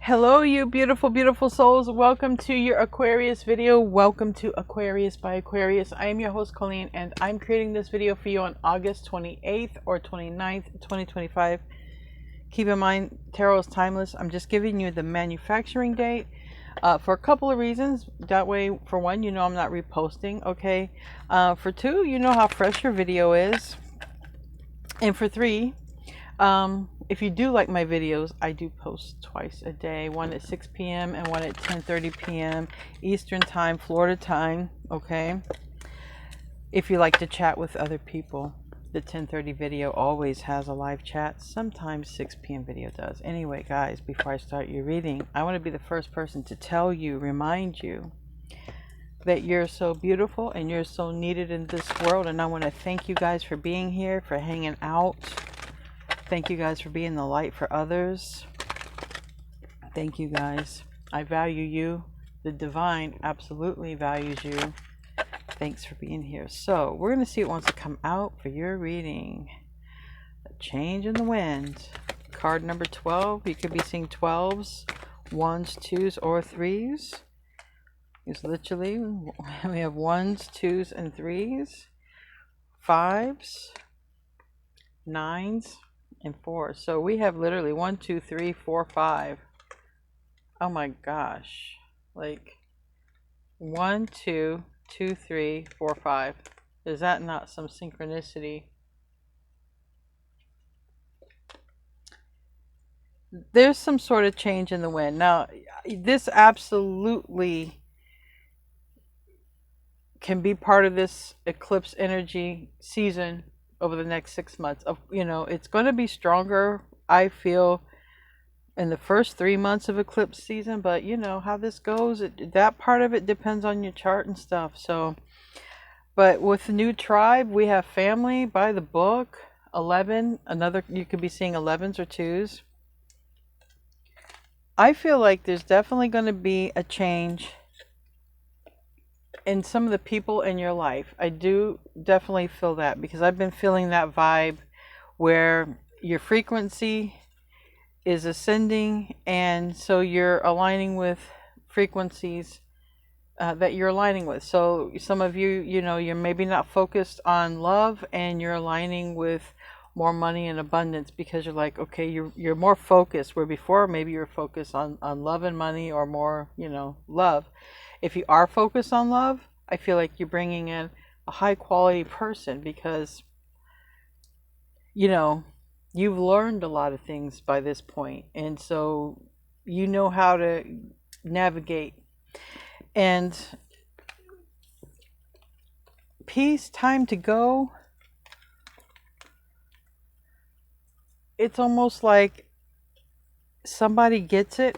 Hello, you beautiful, beautiful souls. Welcome to your Aquarius video. Welcome to Aquarius by Aquarius. I am your host, Colleen, and I'm creating this video for you on August 28th or 29th, 2025. Keep in mind, tarot is timeless. I'm just giving you the manufacturing date for a couple of reasons. That way, for one, you know I'm not reposting, okay? For two, you know how fresh your video is. And for three, if you do like my videos, I do post twice a day, one at 6 p.m. and one at 10:30 p.m. Eastern time, Florida time, okay? If you like to chat with other people, the 10:30 video always has a live chat. Sometimes 6 p.m. video does. Anyway, guys, before I start your reading, I want to be the first person to tell you, remind you that you're so beautiful and you're so needed in this world. And I want to thank you guys for being here, for hanging out. Thank you guys for being the light for others. Thank you guys. I value you. The divine absolutely values you. Thanks for being here. So we're going to see what wants to come out for your reading. A change in the wind. Card number 12. You could be seeing 12s, 1s, 2s, or 3s. It's literally, we have 1s, 2s, and 3s. 5s, 9s, and 4. So we have literally 1, 2, 3, 4, 5. Oh my gosh. Like 1, 2, 2, 3, 4, 5. Is that not some synchronicity? There's some sort of change in the wind. Now, this absolutely can be part of this eclipse energy season over the next 6 months. Of it's going to be stronger, I feel, in the first 3 months of eclipse season, but you know how this goes. That part of it depends on your chart and stuff. So, but with the new tribe, we have family by the book. 11, you could be seeing 11s or 2s. I feel like there's definitely going to be a change in some of the people in your life. I do definitely feel that, because I've been feeling that vibe where your frequency is ascending, and so you're aligning with frequencies that you're aligning with. So some of you, you're maybe not focused on love, and you're aligning with more money and abundance, because you're like, okay, you're more focused, where before maybe you're focused on love and money, or more, love. If you are focused on love, I feel like you're bringing in a high quality person, because you've learned a lot of things by this point, and so you know how to navigate. And peace, time to go. It's almost like somebody gets it.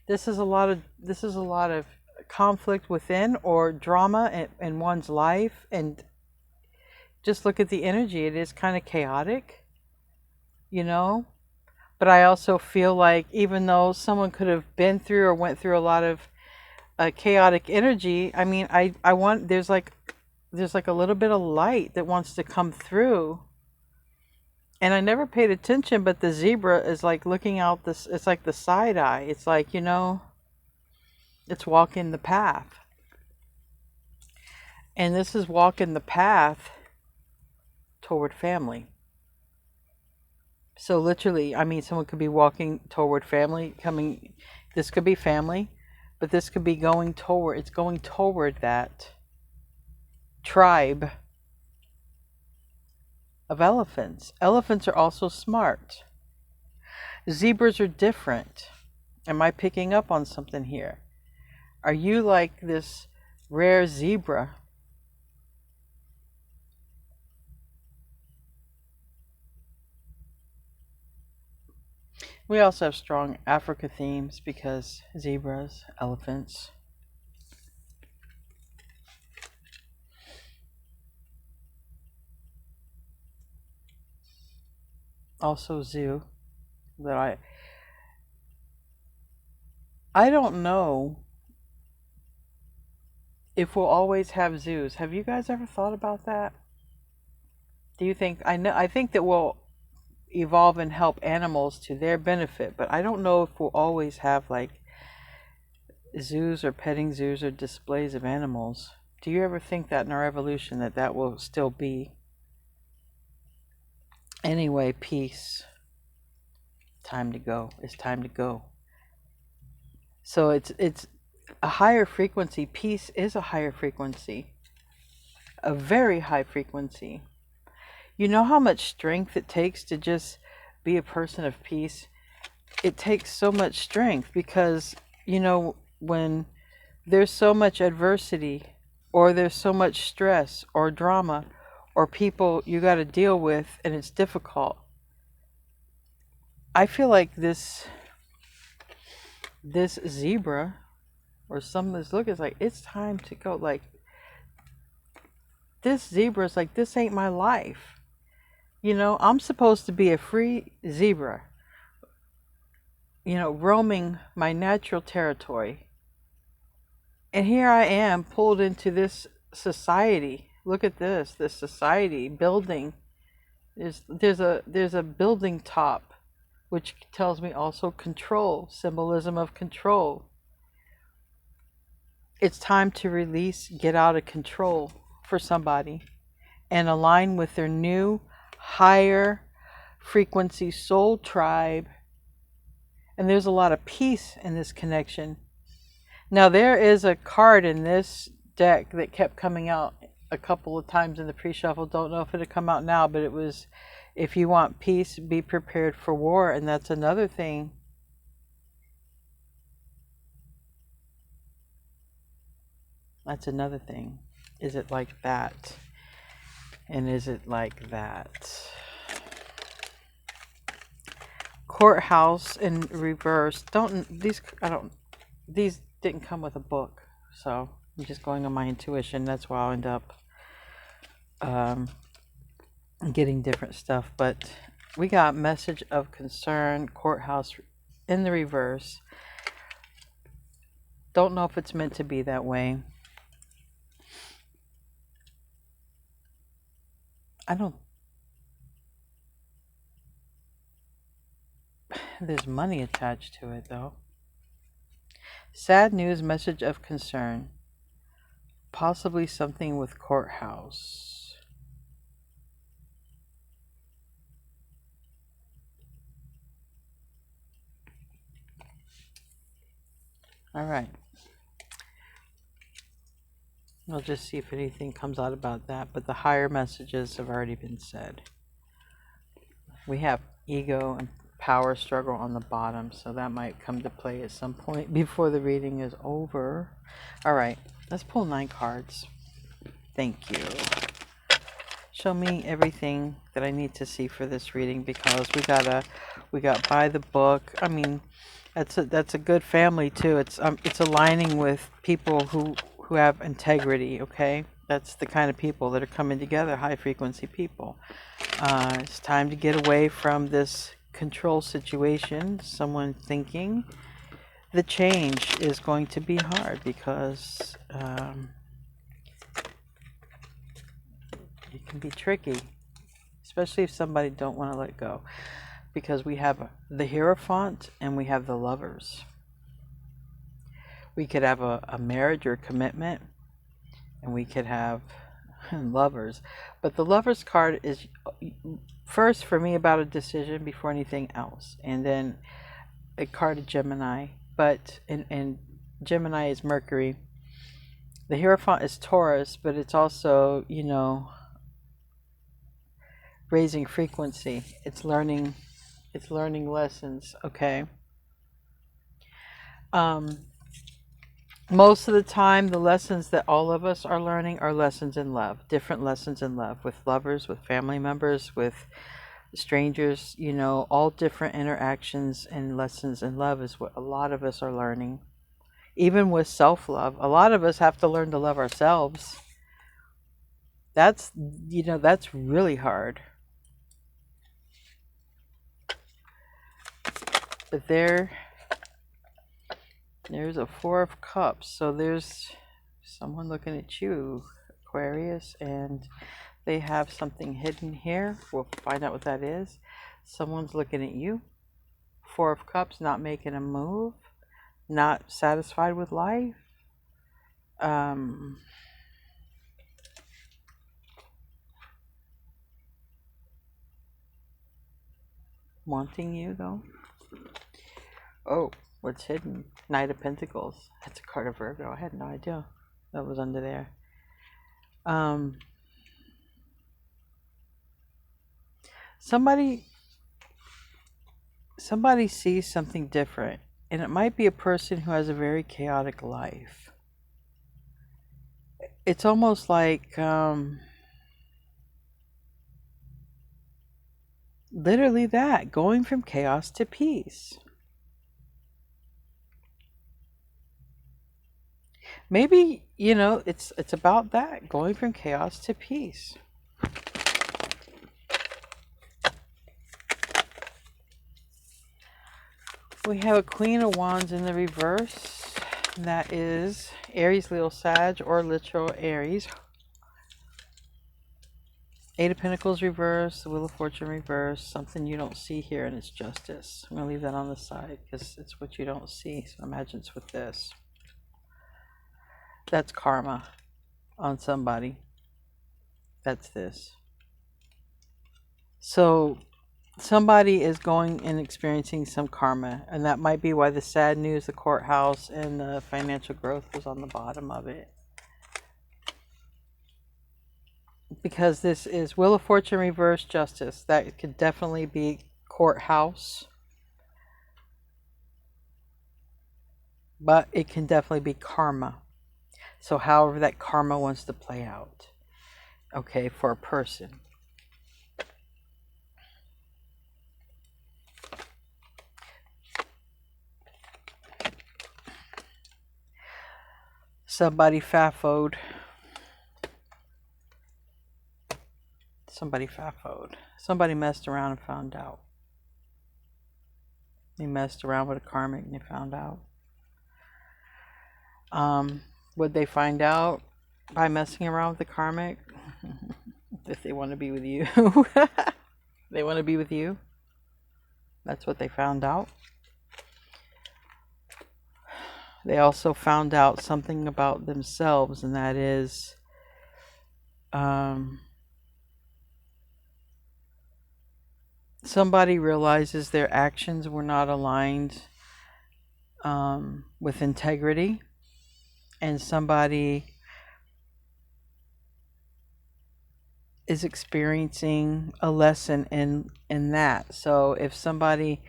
This is a lot of conflict within, or drama in one's life, and just look at the energy. It is kind of chaotic, but I also feel like, even though someone could have been through or went through a lot of chaotic energy, I mean, I want, there's like a little bit of light that wants to come through. And I never paid attention, but the zebra is like looking out this, it's like the side eye. It's like, it's walking the path. And this is walking the path toward family. So literally, I mean, someone could be walking toward family, this could be family, but this could be going toward that tribe of elephants. Elephants are also smart. Zebras are different. Am I picking up on something here? Are you like this rare zebra? We also have strong Africa themes, because zebras, elephants. Also zoo. That I don't know if we'll always have zoos. Have you guys ever thought about that? Do you think, I think that evolve and help animals to their benefit. But I don't know if we'll always have like zoos or petting zoos or displays of animals. Do you ever think that in our evolution that will still be? Anyway, peace. Time to go. It's time to go. So it's a higher frequency. Peace is a higher frequency. A very high frequency. You know how much strength it takes to just be a person of peace? It takes so much strength because, you know, when there's so much adversity or there's so much stress or drama or people you got to deal with and it's difficult. I feel like this zebra or some of this look is like, it's time to go. Like, this zebra is like, this ain't my life. You know, I'm supposed to be a free zebra, you know, roaming my natural territory. And here I am pulled into this society. Look at this society building. There's a building top, which tells me also control, symbolism of control. It's time to release, get out of control for somebody and align with their new, higher frequency soul tribe. And there's a lot of peace in this connection. Now, there is a card in this deck that kept coming out a couple of times in the pre-shuffle. Don't know if it'll come out now, but it was, if you want peace, be prepared for war. And that's another thing. That's another thing. Is it like that? And is it like that? Courthouse in reverse. These didn't come with a book, so I'm just going on my intuition. That's why I'll end up getting different stuff. But we got message of concern, courthouse in the reverse. Don't know if it's meant to be that way. There's money attached to it though. Sad news, message of concern. Possibly something with courthouse. All right. We'll just see if anything comes out about that. But the higher messages have already been said. We have ego and power struggle on the bottom, so that might come to play at some point before the reading is over. All right, let's pull 9 cards. Thank you. Show me everything that I need to see for this reading, because we got by the book. I mean, that's a good family too. It's aligning with people who have integrity. Okay, that's the kind of people that are coming together. High frequency people. It's time to get away from this control situation. Someone thinking the change is going to be hard because it can be tricky, especially if somebody don't want to let go, because we have the Hierophant and we have the Lovers. We could have a marriage or commitment, and we could have Lovers, but the Lovers card is first for me about a decision before anything else, and then a card of Gemini. But and Gemini is Mercury. The Hierophant is Taurus, but it's also, you know, raising frequency. It's learning lessons. Okay. Most of the time, the lessons that all of us are learning are lessons in love, different lessons in love, with lovers, with family members, with strangers, you know, all different interactions and lessons in love is what a lot of us are learning. Even with self-love, a lot of us have to learn to love ourselves. That's, you know, that's really hard. But there's a 4 of Cups, so there's someone looking at you, Aquarius, and they have something hidden here. We'll find out what that is. Someone's looking at you. Four of Cups, not making a move, not satisfied with life. Wanting you, though. Oh, what's hidden? Knight of Pentacles. That's a card of Virgo. I had no idea that was under there. Somebody sees something different, and it might be a person who has a very chaotic life. It's almost like literally that, going from chaos to peace. Maybe, you know, it's about that, going from chaos to peace. We have a Queen of Wands in the reverse. And that is Aries, Leo, Sag, or literal Aries. Eight of Pentacles reverse, the Wheel of Fortune reverse. Something you don't see here, and it's Justice. I'm going to leave that on the side because it's what you don't see. So imagine it's with this. That's karma on somebody. That's this. So somebody is going and experiencing some karma, and that might be why the sad news, the courthouse, and the financial growth was on the bottom of it. Because this is Wheel of Fortune reverse, Justice. That could definitely be courthouse, but it can definitely be karma. So however that karma wants to play out, okay, for a person. Somebody fafoed. Somebody fafoed. Somebody messed around and found out. They messed around with a karmic and they found out. Would they find out by messing around with the karmic? If they want to be with you. They want to be with you. That's what they found out. They also found out something about themselves, and that is somebody realizes their actions were not aligned with integrity, and somebody is experiencing a lesson in that. So if somebody,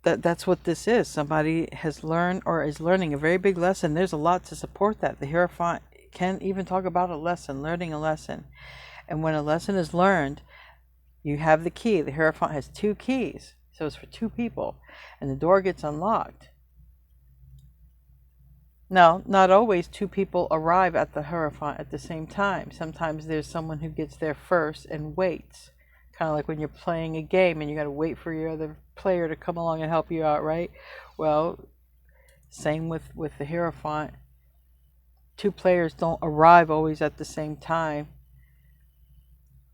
that's what this is. Somebody has learned or is learning a very big lesson. There's a lot to support that. The Hierophant can even talk about a lesson, learning a lesson. And when a lesson is learned, you have the key. The Hierophant has two keys. So it's for two people. And the door gets unlocked. Now, not always two people arrive at the Hierophant at the same time. Sometimes there's someone who gets there first and waits. Kind of like when you're playing a game and you got to wait for your other player to come along and help you out, right? Well, same with the Hierophant. Two players don't arrive always at the same time.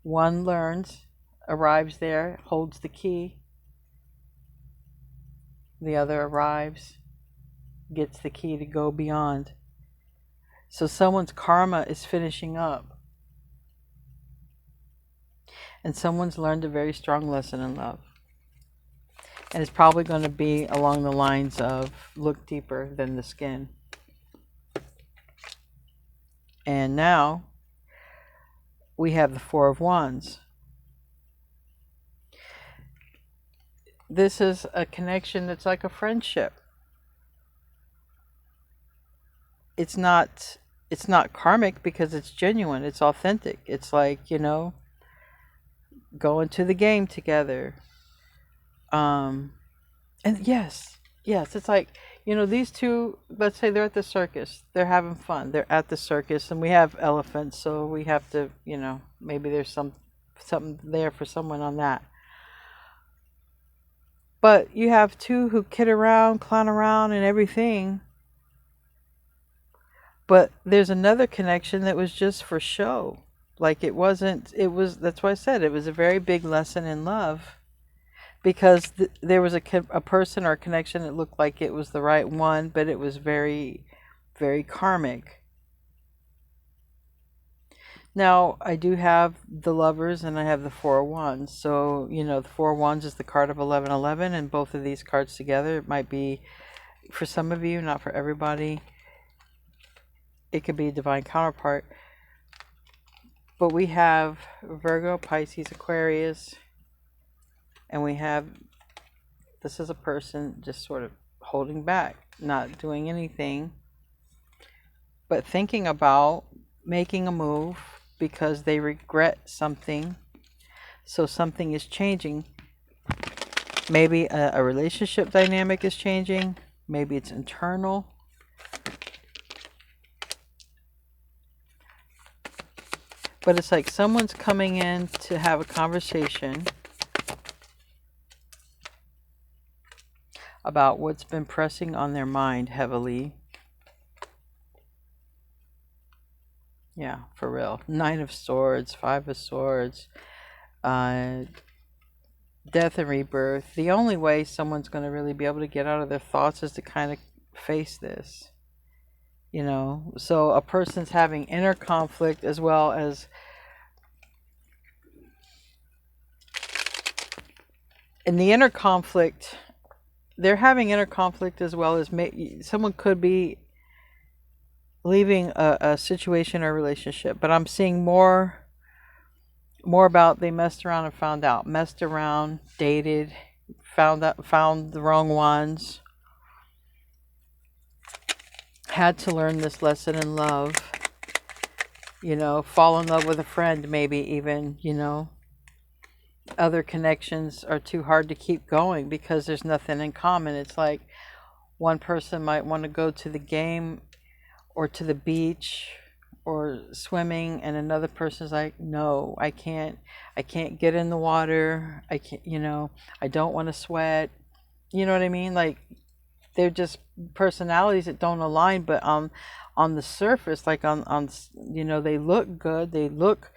One learns, arrives there, holds the key. The other arrives, gets the key to go beyond. So someone's karma is finishing up. And someone's learned a very strong lesson in love. And it's probably going to be along the lines of look deeper than the skin. And now we have the Four of Wands. This is a connection that's like a friendship. It's not karmic because it's genuine. It's authentic. It's like, you know, going to the game together. And yes, it's like, you know, these two, let's say they're at the circus. They're having fun. They're at the circus, and we have elephants, so we have to, you know, maybe there's something there for someone on that. But you have two who kid around, clown around, and everything. But there's another connection that was just for show. Like it wasn't, it was, that's why I said it was a very big lesson in love, because there was a person or a connection that looked like it was the right one, but it was very, very karmic. Now, I do have the Lovers and I have the Four of Wands. So, you know, the Four of Wands is the card of 1111, and both of these cards together, it might be for some of you, not for everybody. It could be a divine counterpart. But we have Virgo, Pisces, Aquarius, and we have, this is a person just sort of holding back, not doing anything, but thinking about making a move because they regret something. So something is changing. Maybe a relationship dynamic is changing. Maybe it's internal. But it's like someone's coming in to have a conversation about what's been pressing on their mind heavily. Yeah, for real. Nine of Swords, Five of Swords, death and rebirth. The only way someone's going to really be able to get out of their thoughts is to kind of face this. You know, so a person's having inner conflict as well as, in the inner conflict, they're having inner conflict as well as someone could be leaving a situation or relationship, but I'm seeing more about they messed around and found out, messed around, dated, found the wrong ones, had to learn this lesson in love, you know, fall in love with a friend, maybe even, you know, other connections are too hard to keep going because there's nothing in common. It's like one person might want to go to the game or to the beach or swimming, and another person's like, no, I can't get in the water, I can't, you know, I don't want to sweat, you know what I mean? Like, they're just personalities that don't align, but on the surface, like on you know, they look good, they look,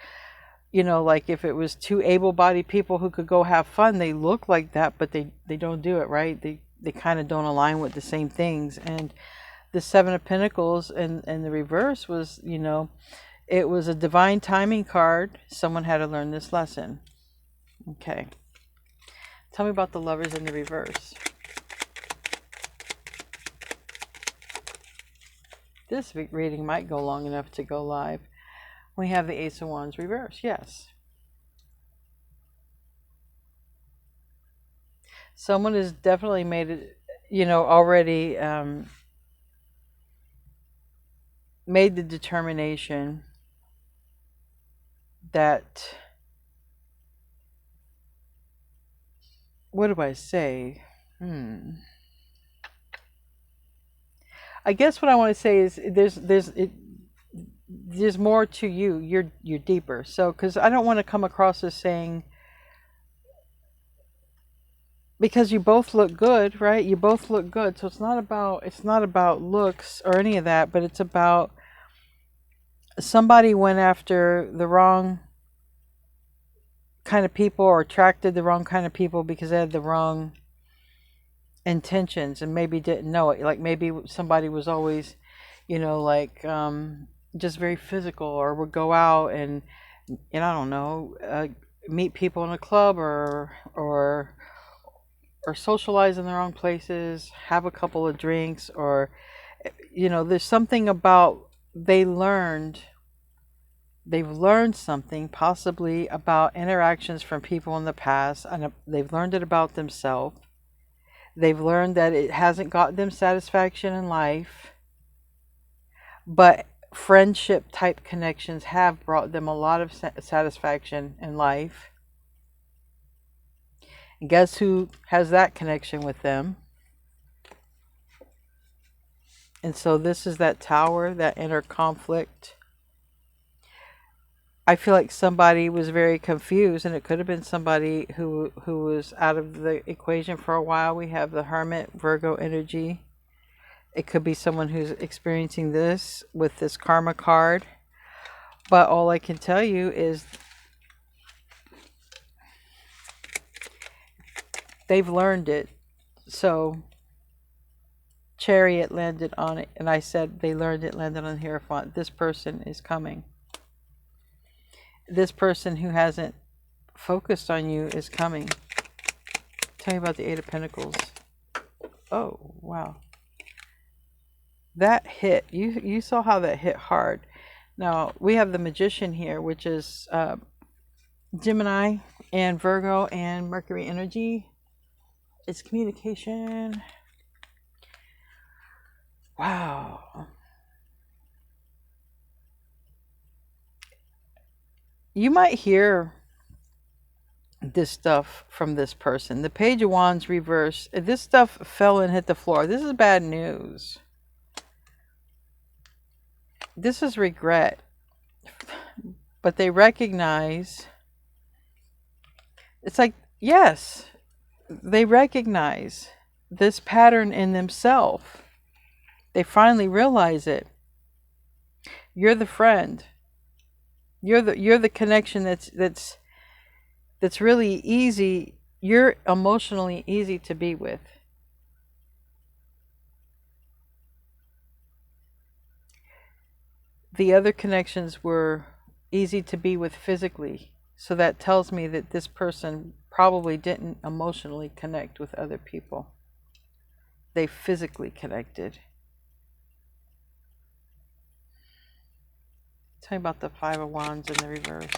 you know, like if it was two able-bodied people who could go have fun, they look like that, but they don't do it, right? They kind of don't align with the same things. And the Seven of Pentacles and the reverse was, you know, it was a divine timing card. Someone had to learn this lesson. Okay. Tell me about the Lovers in the reverse. This reading might go long enough to go live. We have the Ace of Wands reverse. Yes. Someone has definitely made it, you know, already made the determination that, what do I say? I guess what I want to say is there's more to you. You're deeper. So, because I don't want to come across as saying, because you both look good, right? You both look good. So it's not about looks or any of that, but it's about somebody went after the wrong kind of people or attracted the wrong kind of people because they had the wrong intentions and maybe didn't know it. Like maybe somebody was always, you know, like just very physical, or would go out and I don't know, meet people in a club or socialize in the wrong places, have a couple of drinks, or, you know, there's something about they've learned something possibly about interactions from people in the past, and they've learned it about themselves. They've learned that it hasn't got them satisfaction in life, but friendship type connections have brought them a lot of satisfaction in life. And guess who has that connection with them? And so this is that Tower, that inner conflict. I feel like somebody was very confused, and it could have been somebody who was out of the equation for a while. We have the Hermit, Virgo energy. It could be someone who's experiencing this with this Karma card. But all I can tell you is they've learned it. So Chariot landed on it, and I said they learned it, landed on Hierophant. This person is coming. This person who hasn't focused on you is coming. Tell me about the Eight of Pentacles. Oh, wow. That hit. You saw how that hit hard. Now, we have the Magician here, which is Gemini and Virgo and Mercury energy. It's communication. Wow. You might hear this stuff from this person. The Page of Wands reverse. This stuff fell and hit the floor. This is bad news. This is regret. But they recognize. It's like, yes, they recognize this pattern in themselves. They finally realize it. You're the friend. You're the connection that's really easy. You're emotionally easy to be with. The other connections were easy to be with physically. So that tells me that this person probably didn't emotionally connect with other people. They physically connected. Tell me about the Five of Wands in the reverse.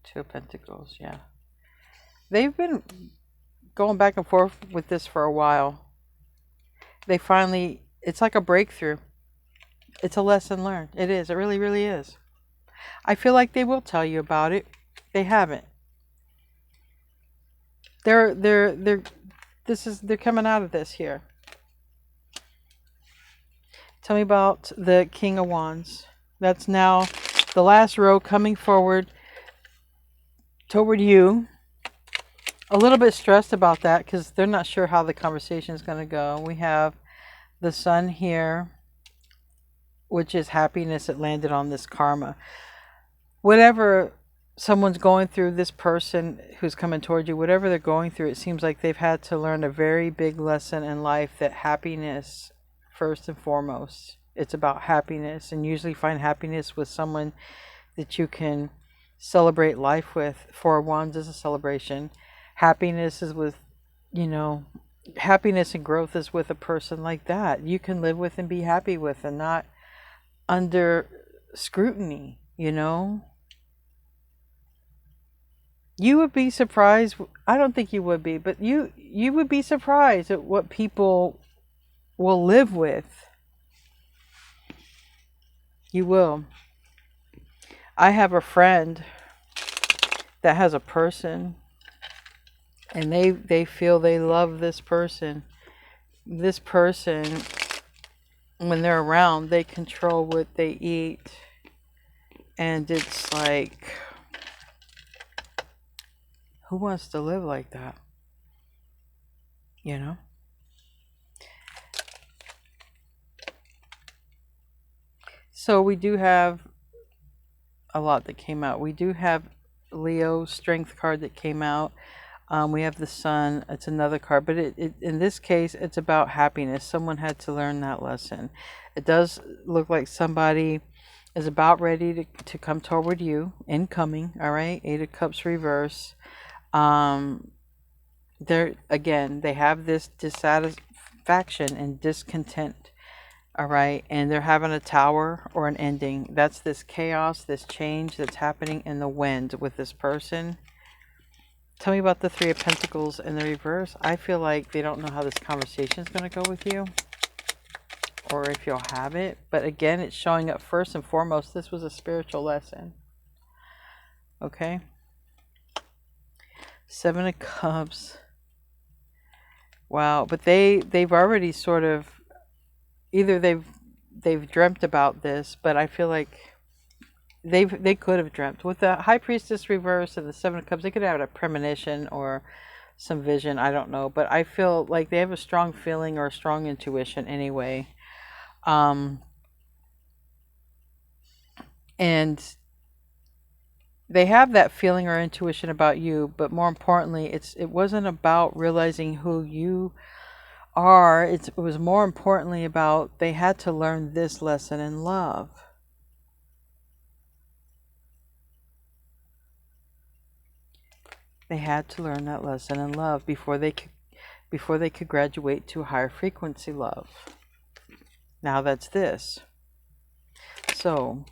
Two of Pentacles, yeah. They've been going back and forth with this for a while. They finally, it's like a breakthrough. It's a lesson learned. It is. It really, really is. I feel like they will tell you about it. They haven't. They're coming out of this here. Tell me about the King of Wands. That's now the last row coming forward toward you. A little bit stressed about that because they're not sure how the conversation is going to go. We have the Sun here, which is happiness that landed on this karma. Whatever someone's going through, this person who's coming toward you, whatever they're going through, it seems like they've had to learn a very big lesson in life, that happiness, first and foremost, it's about happiness, and usually find happiness with someone that you can celebrate life with. Four of Wands is a celebration. Happiness is with, happiness and growth is with a person like that you can live with and be happy with, and not under scrutiny. You would be surprised. I don't think you would be, but you would be surprised at what people will live with. You will. I have a friend that has a person, and they feel they love this person. This person, when they're around, they control what they eat. And it's like, who wants to live like that? So we do have a lot that came out. We do have Leo strength card that came out. We have the Sun. It's another card, but it in this case, it's about happiness. Someone had to learn that lesson. It does look like somebody is about ready to come toward you. Incoming. All right. Eight of Cups reverse. They have this dissatisfaction and discontent. All right. And they're having a tower or an ending. That's this chaos, this change that's happening in the wind with this person. Tell me about the Three of Pentacles in the reverse. I feel like they don't know how this conversation is going to go with you, or if you'll have it. But again, it's showing up first and foremost. This was a spiritual lesson. Okay. Seven of Cups. Wow. But they've already sort of, either they've dreamt about this, but I feel like they could have dreamt. With the High Priestess reverse and the Seven of Cups, they could have had a premonition or some vision. I don't know. But I feel like they have a strong feeling or a strong intuition anyway. And they have that feeling or intuition about you, but more importantly, it wasn't about realizing who you are. It was more importantly about they had to learn this lesson in love. They had to learn that lesson in love before they could graduate to higher frequency love. Now that's this. So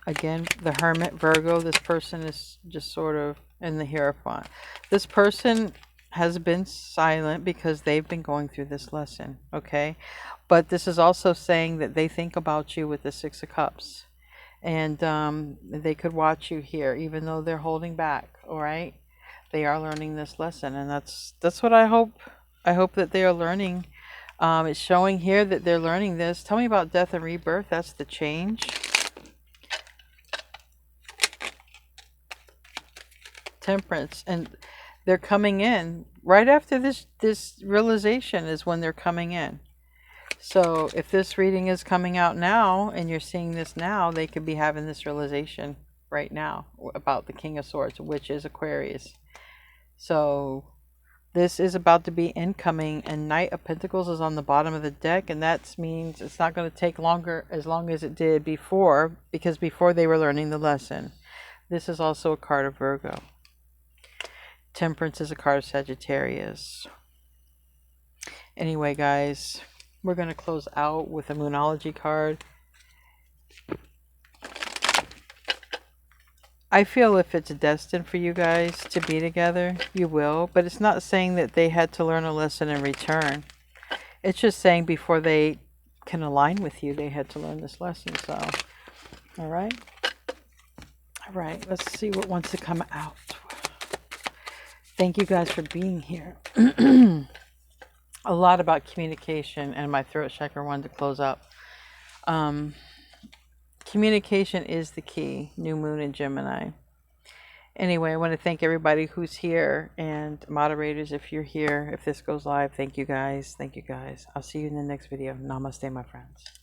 again, the Hermit, Virgo, this person is just sort of in the Hierophant. This person has been silent because they've been going through this lesson, okay? But this is also saying that they think about you with the Six of Cups. And they could watch you here, even though they're holding back, all right? They are learning this lesson, and that's what I hope. I hope that they are learning. It's showing here that they're learning this. Tell me about death and rebirth. That's the change. Temperance, and they're coming in right after this realization is when they're coming in. So if this reading is coming out now and you're seeing this now, they could be having this realization right now about the King of Swords, which is Aquarius. So this is about to be incoming, and Knight of Pentacles is on the bottom of the deck, and that means it's not going to take as long as it did before, because before they were learning the lesson. This is also a card of Virgo. Temperance is a card of Sagittarius. Anyway, guys, we're going to close out with a Moonology card. I feel if it's destined for you guys to be together, you will. But it's not saying that they had to learn a lesson in return. It's just saying before they can align with you, they had to learn this lesson. So, all right. All right, let's see what wants to come out. Thank you guys for being here. A lot about communication, and my throat chakra wanted to close up. Communication is the key. New moon in Gemini. Anyway, I want to thank everybody who's here, and moderators, if you're here, if this goes live, thank you guys. Thank you guys. I'll see you in the next video. Namaste, my friends.